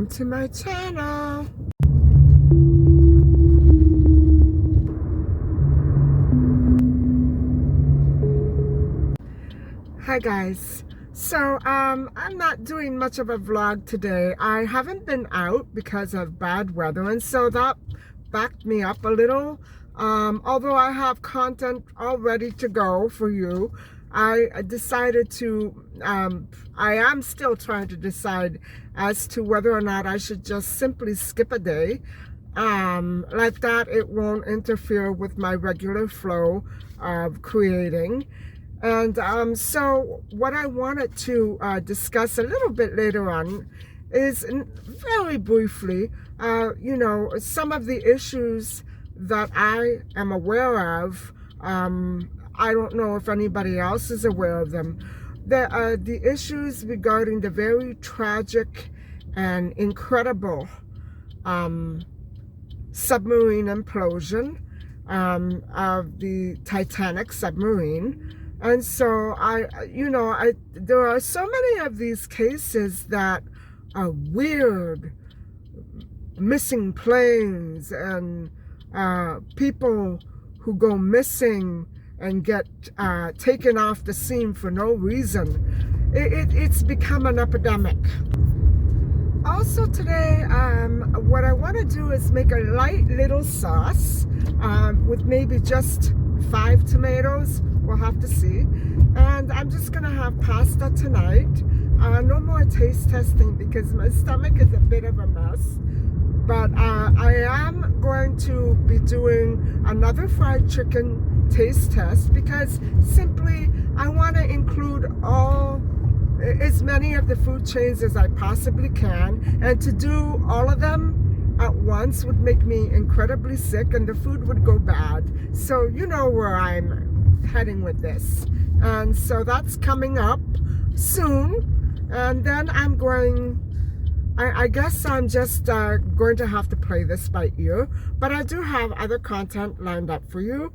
welcome to my channel. Hi guys. So I'm not doing much of a vlog today. I haven't been out because of bad weather, and so that backed me up a little. Although I have content all ready to go for you, I decided to, I am still trying to decide as to whether or not I should just simply skip a day. Like that, it won't interfere with my regular flow of creating. And so what I wanted to discuss a little bit later on is, very briefly, you know, some of the issues that I am aware of. I don't know if anybody else is aware of them. The issues regarding the very tragic and incredible submarine implosion of the Titanic submarine. And so there are so many of these cases that are weird, missing planes and people who go missing and get taken off the scene for no reason. It's become an epidemic. Also today, what I want to do is make a light little sauce with maybe just 5 tomatoes. We'll have to see. And I'm just gonna have pasta tonight. No more taste testing because my stomach is a bit of a mess. But I am going to be doing another fried chicken taste test because simply I want to include as many of the food chains as I possibly can, and to do all of them at once would make me incredibly sick and the food would go bad. So you know where I'm heading with this, and so that's coming up soon. And then I guess I'm just going to have to play this by ear, but I do have other content lined up for you,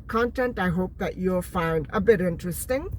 content I hope that you'll find a bit interesting.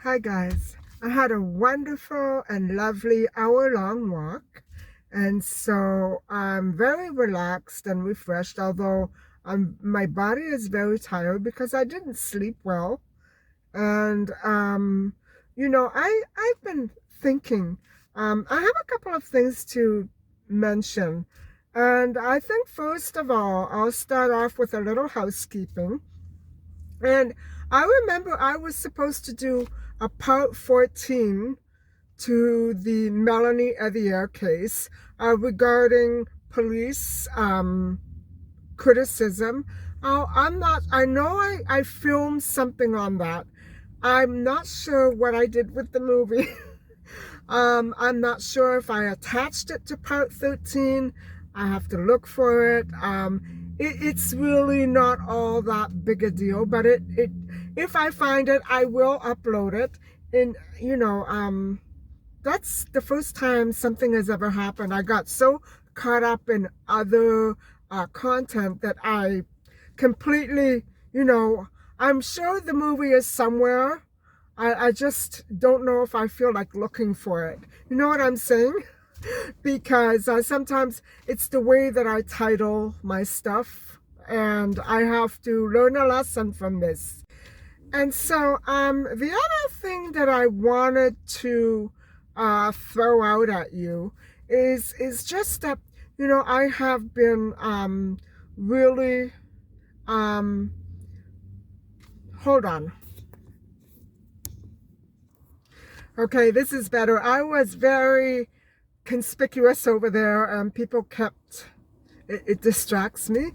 Hi guys, I had a wonderful and lovely hour-long walk, and so I'm very relaxed and refreshed, although my body is very tired because I didn't sleep well. And you know, I've been thinking, I have a couple of things to mention, and I think first of all I'll start off with a little housekeeping. And I remember I was supposed to do a part 14 to the Melanie Ethier case regarding police criticism. I know I filmed something on that. I'm not sure what I did with the movie. I'm not sure if I attached it to part 13. I have to look for it. It's really not all that big a deal, but if I find it, I will upload it. And you know, that's the first time something has ever happened. I got so caught up in other content that I completely, you know, I'm sure the movie is somewhere. I just don't know if I feel like looking for it. You know what I'm saying? Because sometimes it's the way that I title my stuff, and I have to learn a lesson from this. And so the other thing that I wanted to throw out at you is just that, I have been really, um, hold on. Okay, this is better. I was very conspicuous over there, and people kept, it distracts me.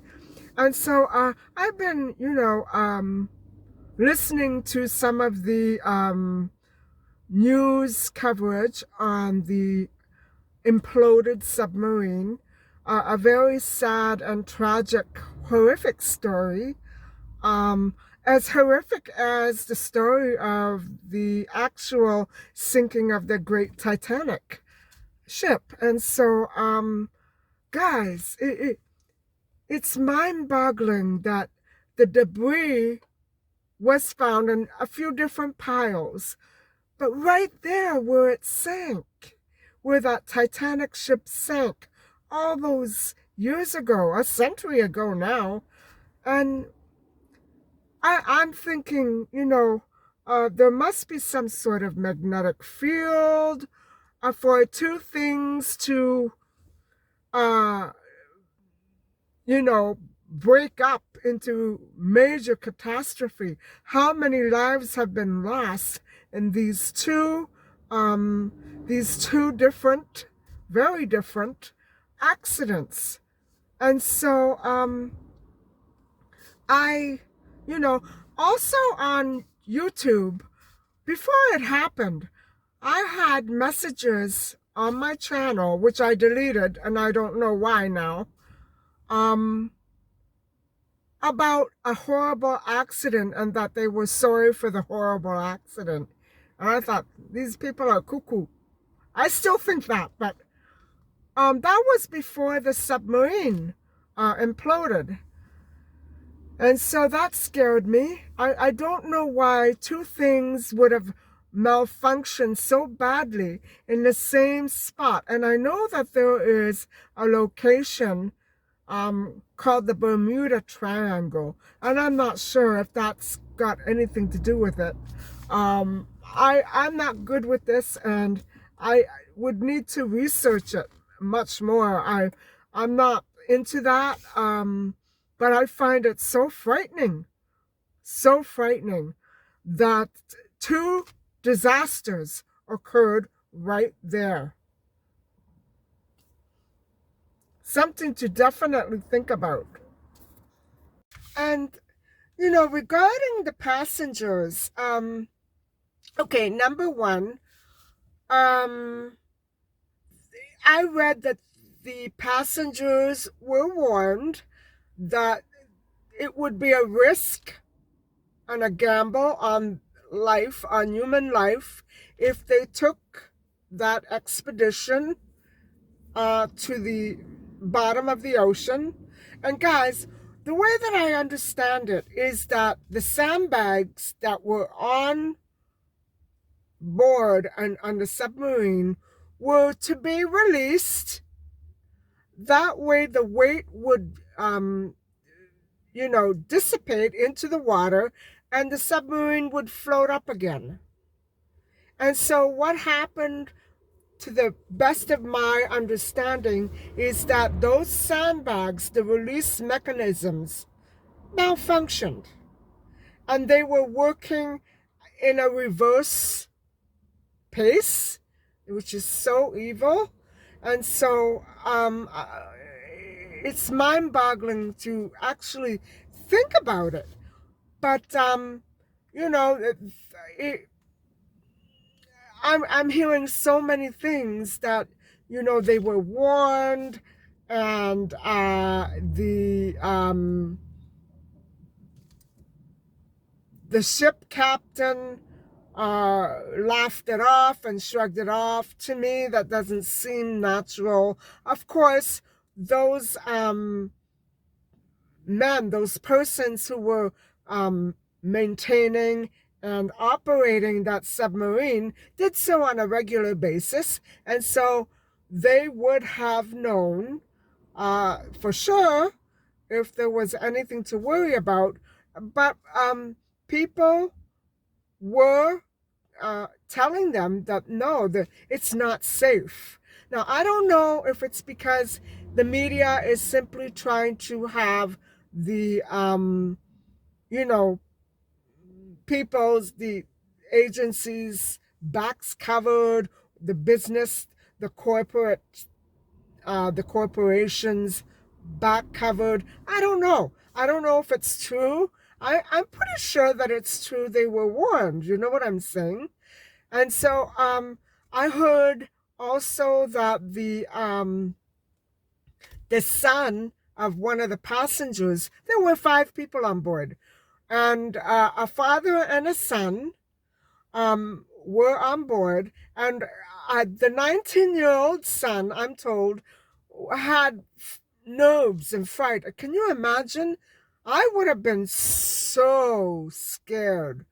And so I've been, listening to some of the news coverage on the imploded submarine, a very sad and tragic, horrific story. As horrific as the story of the actual sinking of the great Titanic ship. And so, guys, it's mind-boggling that the debris was found in a few different piles, but right there where it sank, where that Titanic ship sank all those years ago, a century ago now, and I'm thinking, there must be some sort of magnetic field for two things to, uh, break up into major catastrophe. How many lives have been lost in these two different, very different accidents? And so, I, also on YouTube, before it happened, I had messages on my channel, which I deleted, and I don't know why now, about a horrible accident and that they were sorry for the horrible accident. And I thought, these people are cuckoo. I still think that, but that was before the submarine imploded. And so that scared me. I don't know why two things would have malfunctioned so badly in the same spot. And I know that there is a location called the Bermuda Triangle, and I'm not sure if that's got anything to do with it. I'm not good with this, and I would need to research it much more. I'm not into that. But I find it so frightening that two disasters occurred right there. Something to definitely think about. And, regarding the passengers, okay, number one, I read that the passengers were warned that it would be a risk and a gamble on life, on human life, if they took that expedition to the bottom of the ocean. And guys, the way that I understand it is that the sandbags that were on board and on the submarine were to be released. That way the weight would dissipate into the water and the submarine would float up again. And so what happened, to the best of my understanding, is that those sandbags, the release mechanisms, malfunctioned. And they were working in a reverse pace, which is so evil. And so it's mind-boggling to actually think about it. But I'm hearing so many things that they were warned, and the ship captain laughed it off and shrugged it off. To me, that doesn't seem natural. Of course, those men, those persons who were maintaining and operating that submarine did so on a regular basis, and so they would have known for sure if there was anything to worry about. But people were telling them that no, it's not safe. Now, I don't know if it's because the media is simply trying to have the, you know, the agencies' backs covered, the business, the corporate, the corporations back covered. I don't know. I don't know if it's true. I'm pretty sure that it's true. They were warned. You know what I'm saying? And so I heard also that the son of one of the passengers, there were 5 people on board, and a father and a son were on board, and the 19-year-old son, I'm told, had nerves and fright. Can you imagine? I would have been so scared.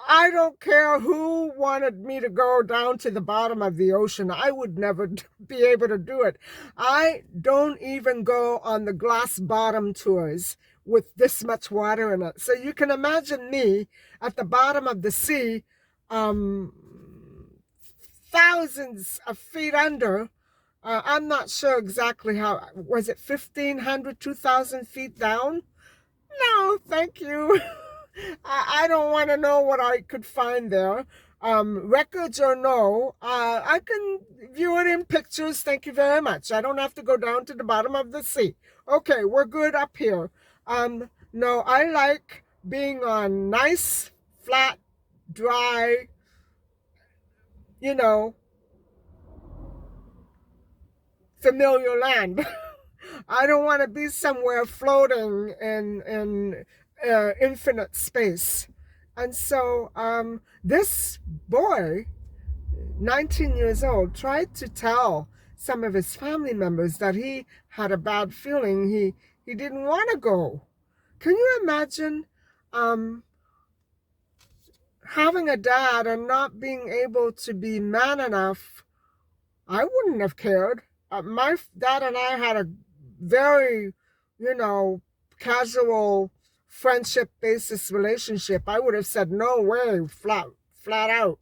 I don't care who wanted me to go down to the bottom of the ocean. I would never be able to do it. I don't even go on the glass bottom tours with this much water in it. So you can imagine me at the bottom of the sea, um, thousands of feet under. I'm not sure exactly how, was it 1,500, 2,000 feet down? No, thank you. I don't want to know what I could find there. Records or no, I can view it in pictures. Thank you very much. I don't have to go down to the bottom of the sea. Okay, we're good up here. No, I like being on nice, flat, dry, you know, familiar land. I don't want to be somewhere floating in infinite space. And so this boy, 19 years old, tried to tell some of his family members that he had a bad feeling. He didn't want to go. Can you imagine having a dad and not being able to be man enough? I wouldn't have cared. My dad and I had a very, casual friendship basis relationship. I would have said no way, flat out.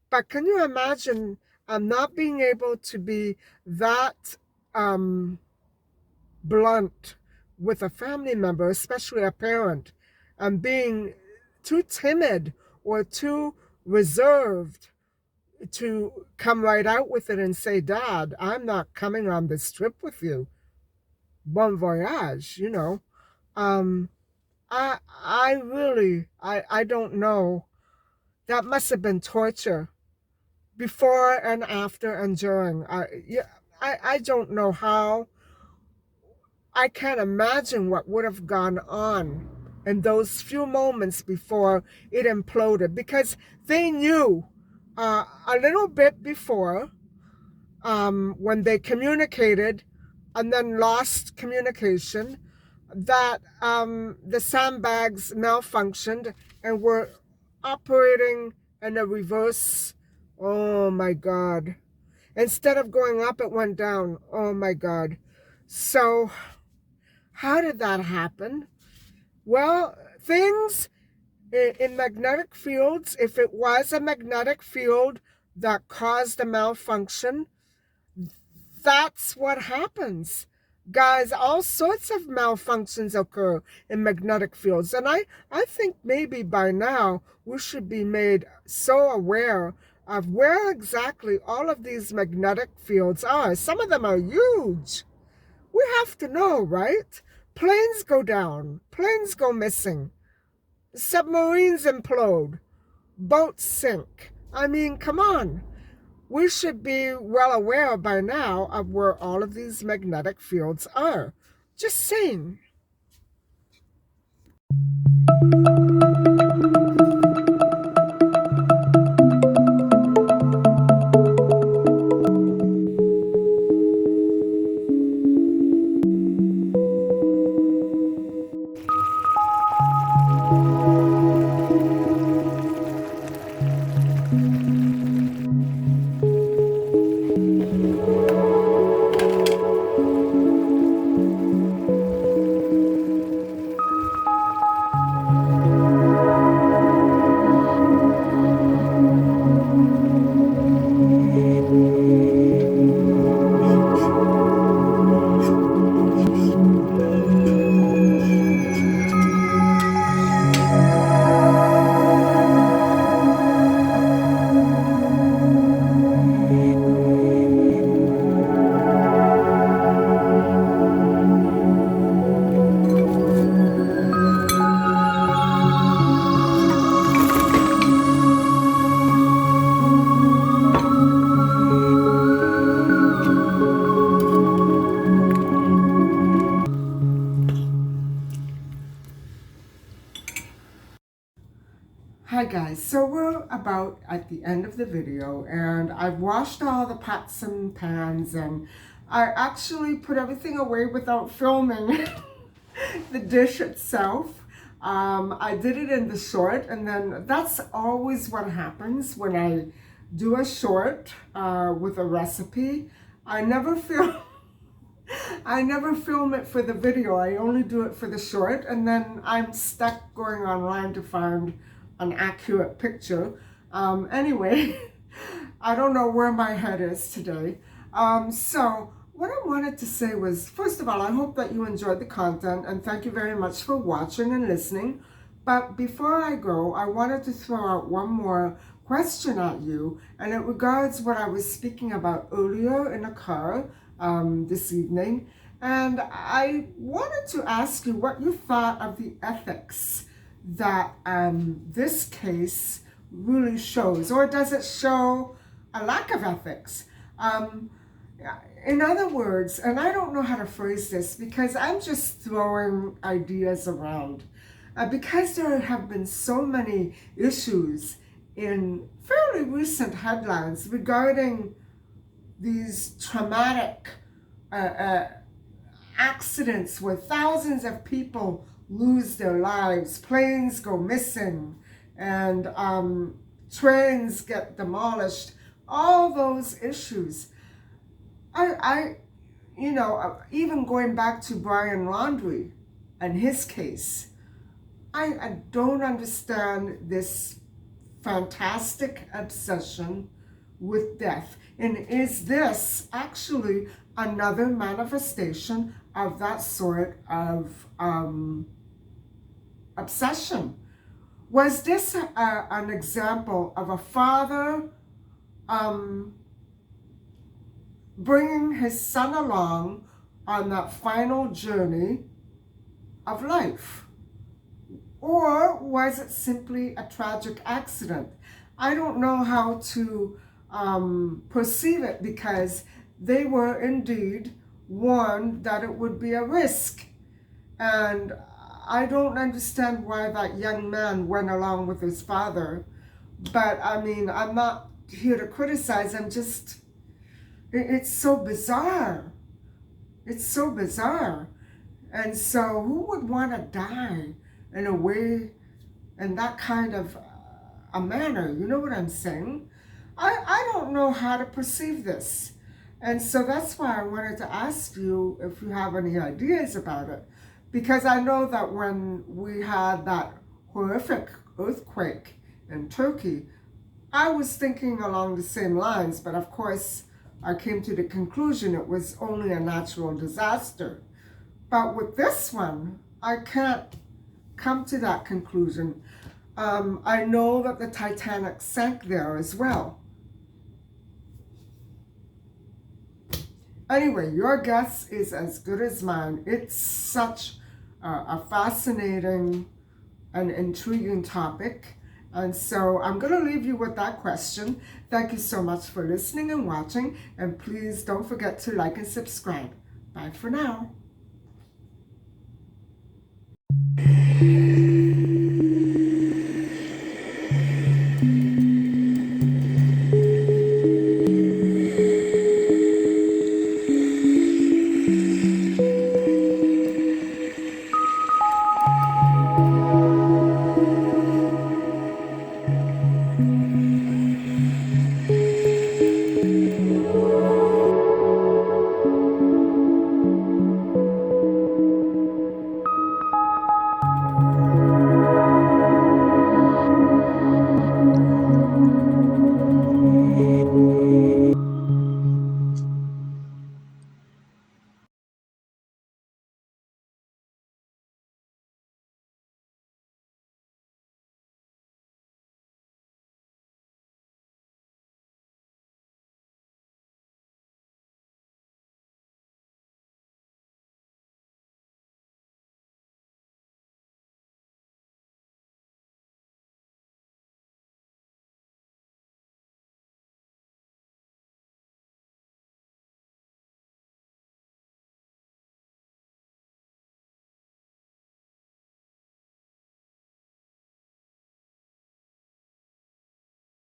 But can you imagine not being able to be that blunt with a family member, especially a parent, and being too timid or too reserved to come right out with it and say, Dad, I'm not coming on this trip with you. Bon voyage, Um, I really, I don't know. That must have been torture before and after and during. I don't know how. I can't imagine what would have gone on in those few moments before it imploded, because they knew a little bit before, when they communicated and then lost communication, that the sandbags malfunctioned and were operating in a reverse. Oh my God. Instead of going up, it went down. Oh my God. So how did that happen? Well, things in magnetic fields, if it was a magnetic field that caused a malfunction, that's what happens. Guys, all sorts of malfunctions occur in magnetic fields. And I think maybe by now we should be made so aware of where exactly all of these magnetic fields are. Some of them are huge. We have to know, right? Planes go down. Planes go missing. Submarines implode. Boats sink. I mean, come on. We should be well aware by now of where all of these magnetic fields are. Just saying. Hi guys, so we're about at the end of the video, and I've washed all the pots and pans, and I actually put everything away without filming the dish itself. I did it in the short, and then that's always what happens when I do a short with a recipe. I never film it for the video. I only do it for the short, and then I'm stuck going online to find an accurate picture. Anyway, I don't know where my head is today. So what I wanted to say was, first of all, I hope that you enjoyed the content, and thank you very much for watching and listening. But before I go, I wanted to throw out one more question at you, and it regards what I was speaking about earlier in the car this evening. And I wanted to ask you what you thought of the ethics that this case really shows, or does it show a lack of ethics? In other words, and I don't know how to phrase this because I'm just throwing ideas around, because there have been so many issues in fairly recent headlines regarding these traumatic accidents where thousands of people lose their lives, planes go missing, and trains get demolished, all those issues. You know, even going back to Brian Laundrie and his case, I don't understand this fantastic obsession with death. And is this actually another manifestation of that sort of obsession? Was this an example of a father bringing his son along on that final journey of life? Or was it simply a tragic accident? I don't know how to perceive it, because they were indeed warned that it would be a risk. And I don't understand why that young man went along with his father. But I mean, I'm not here to criticize. I'm just, it's so bizarre. It's so bizarre. And so who would want to die in a way, in that kind of a manner? You know what I'm saying? I don't know how to perceive this. And so that's why I wanted to ask you if you have any ideas about it. Because I know that when we had that horrific earthquake in Turkey, I was thinking along the same lines, but of course I came to the conclusion it was only a natural disaster. But with this one, I can't come to that conclusion. I know that the Titanic sank there as well. Anyway, your guess is as good as mine. It's such a fascinating and intriguing topic. And so I'm going to leave you with that question. Thank you so much for listening and watching. And please don't forget to like and subscribe. Bye for now.